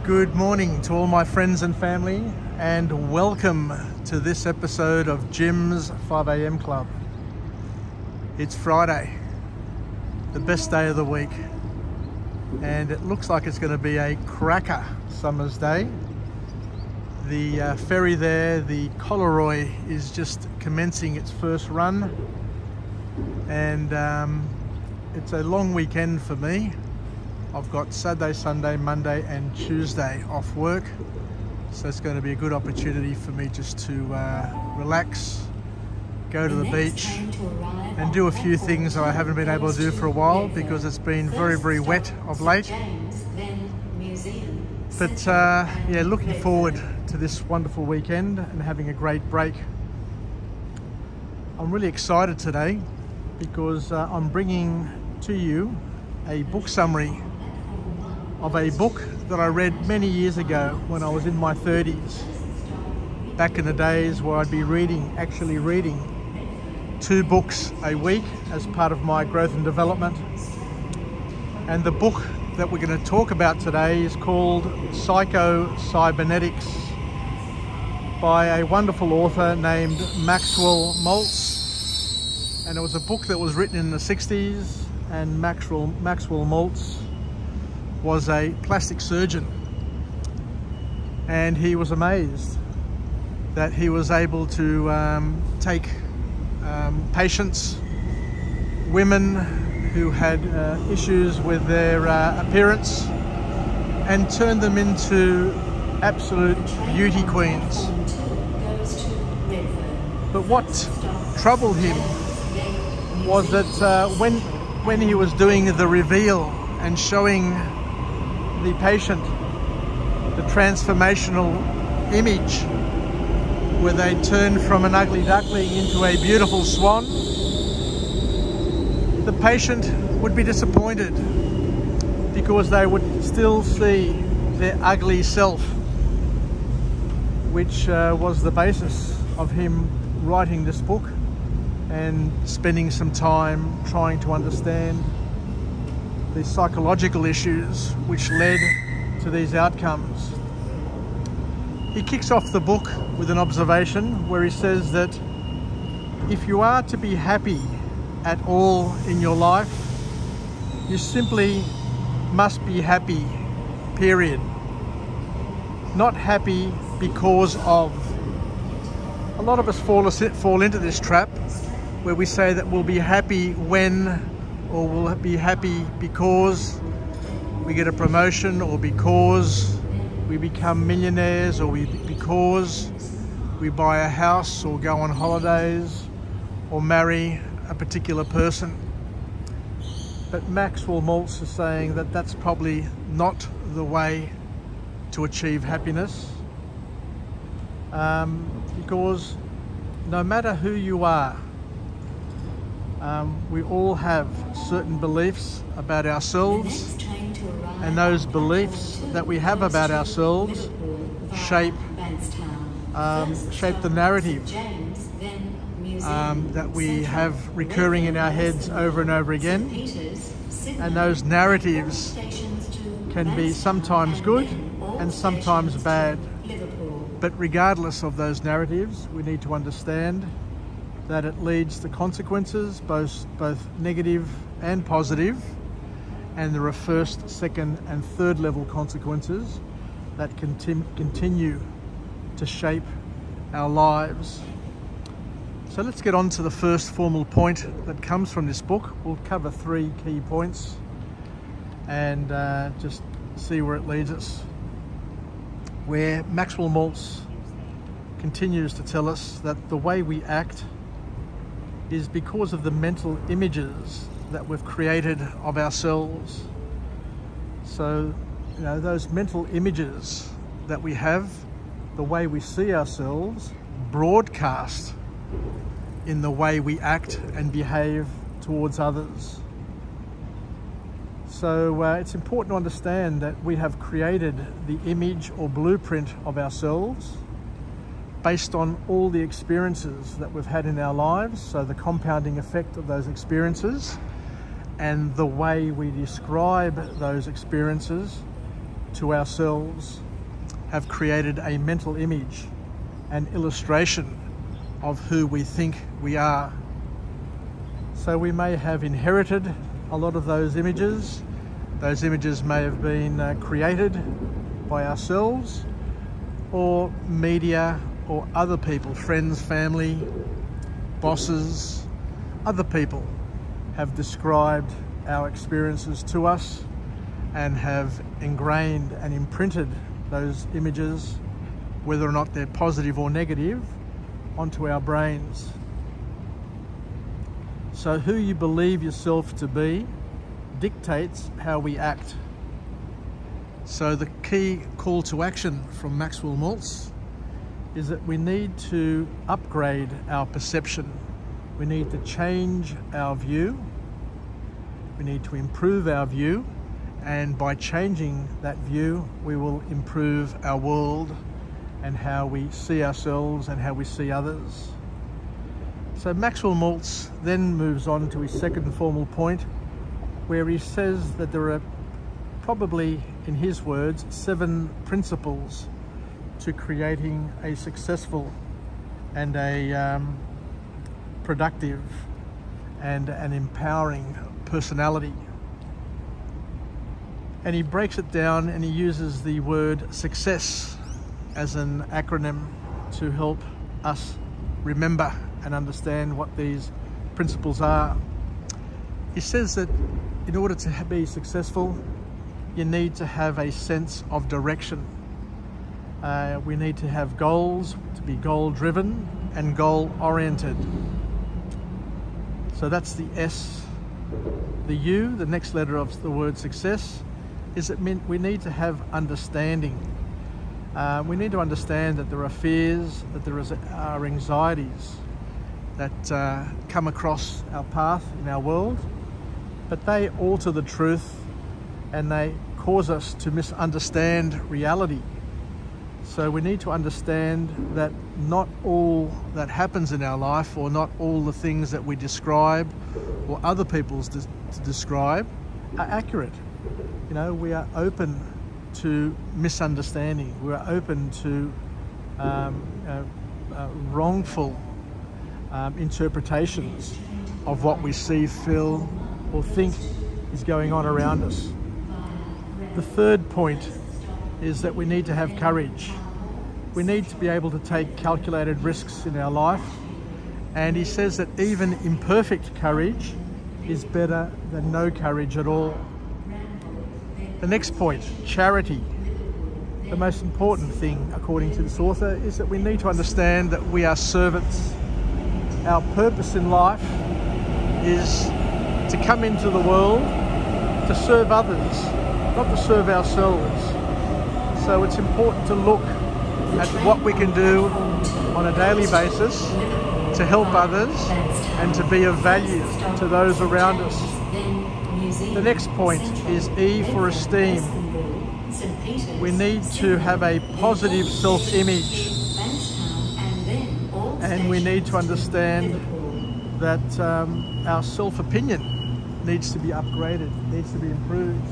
Good morning to all my friends and family, and welcome to this episode of Jim's 5 a.m. Club. It's Friday, the best day of the week, and it looks like it's going to be a cracker summer's day. The ferry there, the Coleroy, is just commencing its first run, and it's a long weekend for me. I've got Saturday, Sunday, Monday and Tuesday off work, so it's going to be a good opportunity for me just to relax, go to the beach and do a few things that I haven't been able to do for a while because it's been very, very wet of late. But yeah, looking forward to this wonderful weekend and having a great break. I'm really excited today because I'm bringing to you a book summary of a book that I read many years ago when I was in my 30s. Back in the days where I'd be actually reading 2 books a week as part of my growth and development. And the book that we're going to talk about today is called Psycho-Cybernetics by a wonderful author named Maxwell Maltz. And it was a book that was written in the 60s, and Maxwell Maltz was a plastic surgeon, and he was amazed that he was able to take patients, women who had issues with their appearance, and turn them into absolute beauty queens. But what troubled him was that when he was doing the reveal and showing the patient the transformational image where they turn from an ugly duckling into a beautiful swan, the patient would be disappointed because they would still see their ugly self, which was the basis of him writing this book and spending some time trying to understand the psychological issues which led to these outcomes. He kicks off the book with an observation where he says that if you are to be happy at all in your life, you simply must be happy, period. Not happy because of. A lot of us fall into this trap where we say that we'll be happy when, or we'll be happy because we get a promotion, or because we become millionaires, or because we buy a house or go on holidays or marry a particular person. But Maxwell Maltz is saying that that's probably not the way to achieve happiness, because no matter who you are, we all have certain beliefs about ourselves, and those beliefs that we have about ourselves shape the narrative that we have recurring in our heads over and over again. And those narratives can be sometimes good and sometimes bad. But regardless of those narratives, we need to understand that it leads to consequences, both negative and positive, and there are first, second and third level consequences that continue to shape our lives. So let's get on to the first formal point that comes from this book. We'll cover 3 key points and just see where it leads us. Where Maxwell Maltz continues to tell us that the way we act is because of the mental images that we've created of ourselves. So, those mental images that we have, the way we see ourselves, broadcast in the way we act and behave towards others. So it's important to understand that we have created the image or blueprint of ourselves based on all the experiences that we've had in our lives, so the compounding effect of those experiences and the way we describe those experiences to ourselves have created a mental image, an illustration of who we think we are. So we may have inherited a lot of those images. Those images may have been created by ourselves, or media, or other people, friends, family, bosses, other people have described our experiences to us and have ingrained and imprinted those images, whether or not they're positive or negative, onto our brains. So who you believe yourself to be dictates how we act. So the key call to action from Maxwell Maltz is that we need to upgrade our perception. We need to change our view. We need to improve our view, and by changing that view, we will improve our world and how we see ourselves and how we see others. So Maxwell Maltz then moves on to his second formal point, where he says that there are probably, in his words, 7 principles to creating a successful and a productive and an empowering personality. And he breaks it down and he uses the word success as an acronym to help us remember and understand what these principles are. He says that in order to be successful, you need to have a sense of direction. We need to have goals, to be goal-driven and goal-oriented. So that's the S. The U, the next letter of the word success, is that we need to have understanding. We need to understand that there are fears, that there are anxieties that come across our path in our world, but they alter the truth and they cause us to misunderstand reality. So we need to understand that not all that happens in our life, or not all the things that we describe or other people's describe, are accurate. You know, we are open to misunderstanding. We are open to wrongful interpretations of what we see, feel, or think is going on around us. The third point is that we need to have courage. We need to be able to take calculated risks in our life. And he says that even imperfect courage is better than no courage at all. The next point, charity. The most important thing, according to this author, is that we need to understand that we are servants. Our purpose in life is to come into the world to serve others, not to serve ourselves. So it's important to look at what we can do on a daily basis to help others and to be of value to those around us. The next point is E for esteem. We need to have a positive self-image, and we need to understand that our self-opinion needs to be upgraded, needs to be improved,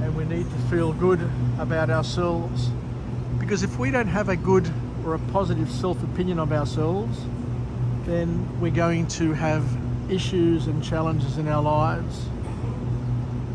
and we need to feel good about ourselves. Because if we don't have a good or a positive self-opinion of ourselves, then we're going to have issues and challenges in our lives.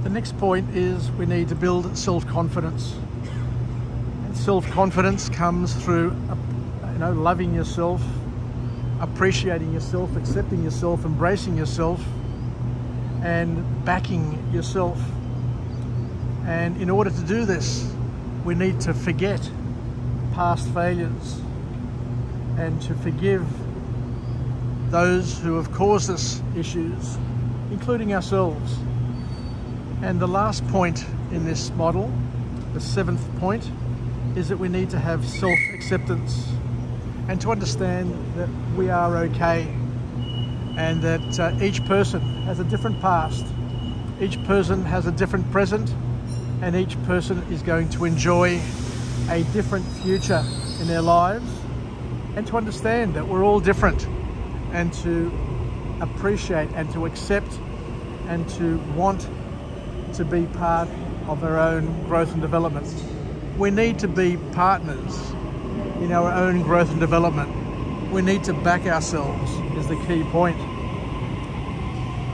The next point is we need to build self-confidence. And self-confidence comes through, loving yourself, appreciating yourself, accepting yourself, embracing yourself, and backing yourself. And in order to do this, we need to forget past failures and to forgive those who have caused us issues, including ourselves. And the last point in this model, the 7th point, is that we need to have self-acceptance and to understand that we are okay, and that each person has a different past, each person has a different present, and each person is going to enjoy a different future in their lives, and to understand that we're all different, and to appreciate and to accept and to want to be part of our own growth and development. We need to be partners in our own growth and development. We need to back ourselves is the key point.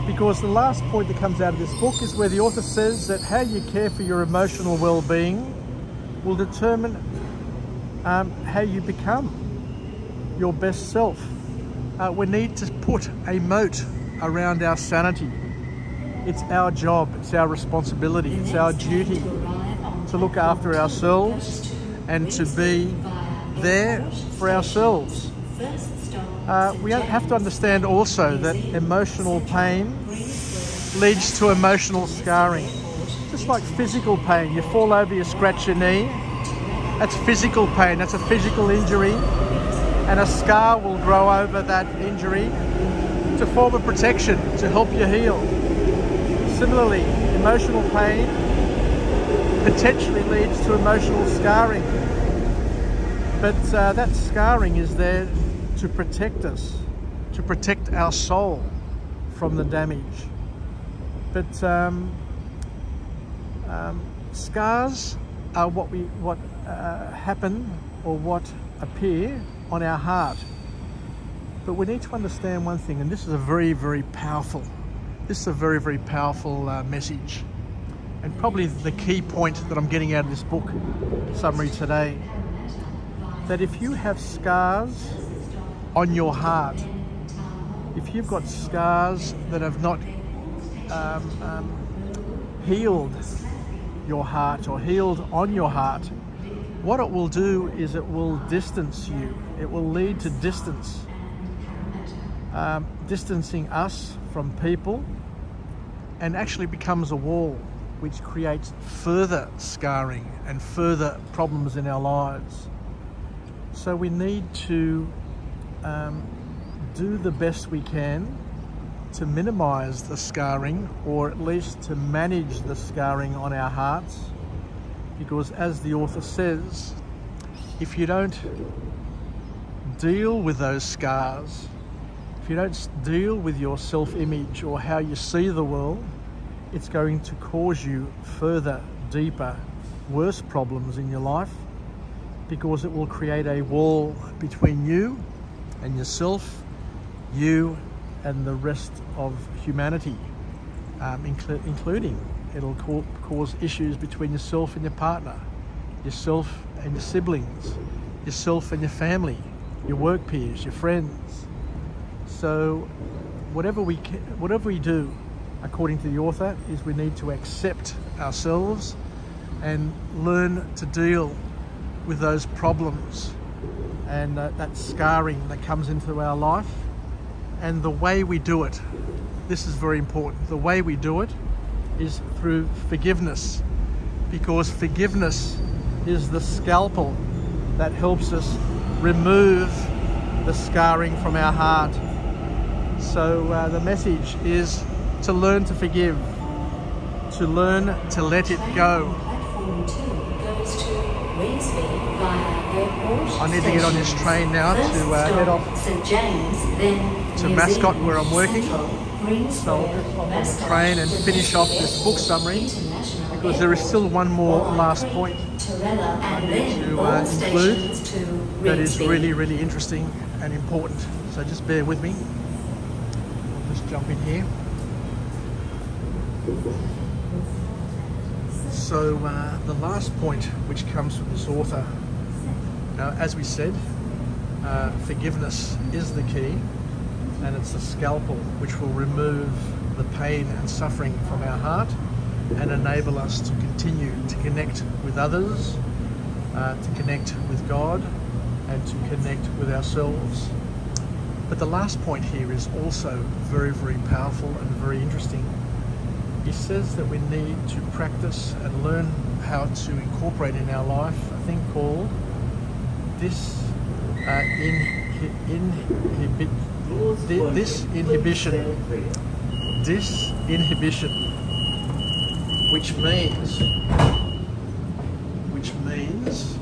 Because the last point that comes out of this book is where the author says that how you care for your emotional well-being will determine how you become your best self. We need to put a moat around our sanity. It's our job, it's our responsibility, it's our duty to look after ourselves and to be there for ourselves. We have to understand also that emotional pain leads to emotional scarring. Just like physical pain, you fall over, you scratch your knee, that's physical pain, that's a physical injury, and a scar will grow over that injury to form a protection, to help you heal. Similarly, emotional pain potentially leads to emotional scarring, but that scarring is there to protect us, to protect our soul from the damage. But scars are what happen or what appear on our heart. But we need to understand one thing, and this is a very powerful message, and probably the key point that I'm getting out of this book summary today, that if you have scars on your heart, if you've got scars that have not healed your heart or healed on your heart, what it will do is it will distance you. It will lead to distance, distancing us from people, and actually becomes a wall which creates further scarring and further problems in our lives. So we need to do the best we can to minimize the scarring, or at least to manage the scarring on our hearts, because as the author says, if you don't deal with those scars, if you don't deal with your self-image or how you see the world, it's going to cause you further, deeper, worse problems in your life, because it will create a wall between you and yourself, you and the rest of humanity, including it'll cause issues between yourself and your partner, yourself and your siblings, yourself and your family, your work peers, your friends. So whatever we do, according to the author, is we need to accept ourselves and learn to deal with those problems and that scarring that comes into our life. And the way we do it, this is very important, the way we do it is through forgiveness, because forgiveness is the scalpel that helps us remove the scarring from our heart. So the message is to learn to forgive, to learn to let it go. I need to get on this train now to head off to Mascot, where I'm working. So I'll just hop on the train and finish off this book summary, because there is still one more last point I need to include that is really interesting and important. So just bear with me. I'll just jump in here. So the last point which comes from this author, now as we said, forgiveness is the key, and it's the scalpel which will remove the pain and suffering from our heart and enable us to continue to connect with others, to connect with God, and to connect with ourselves. But the last point here is also very powerful and very interesting. He says that we need to practice and learn how to incorporate in our life a thing called disinhibition, which means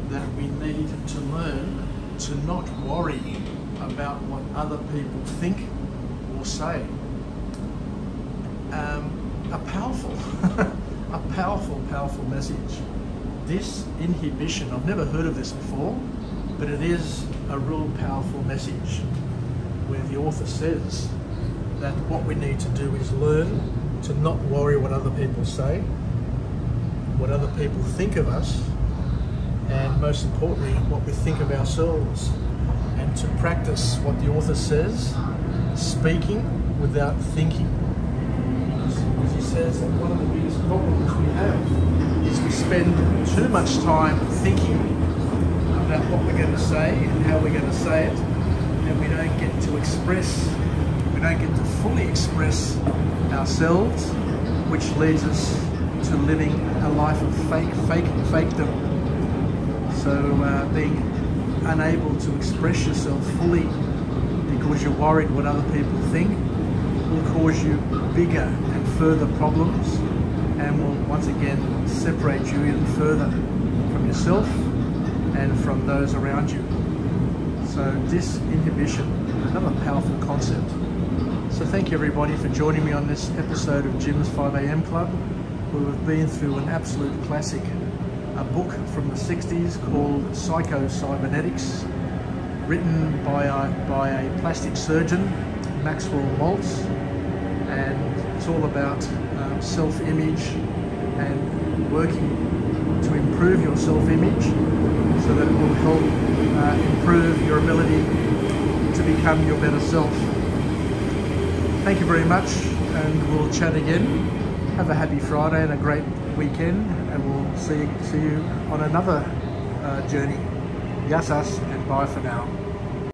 that we need to learn to not worry about what other people think or say. A a powerful, powerful message. This inhibition, I've never heard of this before, but it is a real powerful message where the author says that what we need to do is learn to not worry what other people say, what other people think of us, and most importantly, what we think of ourselves, and to practice what the author says, speaking without thinking. Because he says that one of the biggest problems we have is we spend too much time thinking about what we're going to say and how we're going to say it, and we don't get to express, we don't get to fully express ourselves, which leads us to living a life of fakedom. So being unable to express yourself fully because you're worried what other people think will cause you bigger and further problems, and will once again separate you even further from yourself and from those around you. So disinhibition, another powerful concept. So thank you everybody for joining me on this episode of Jim's 5 AM Club, where we've been through an absolute classic, a book from the 60s called Psycho-Cybernetics, written by a plastic surgeon, Maxwell Maltz, and it's all about self-image and working to improve your self-image so that it will help improve your ability to become your better self. Thank you very much, and we'll chat again. Have a happy Friday and a great weekend, and we'll see you on another journey. Yasas, and bye for now.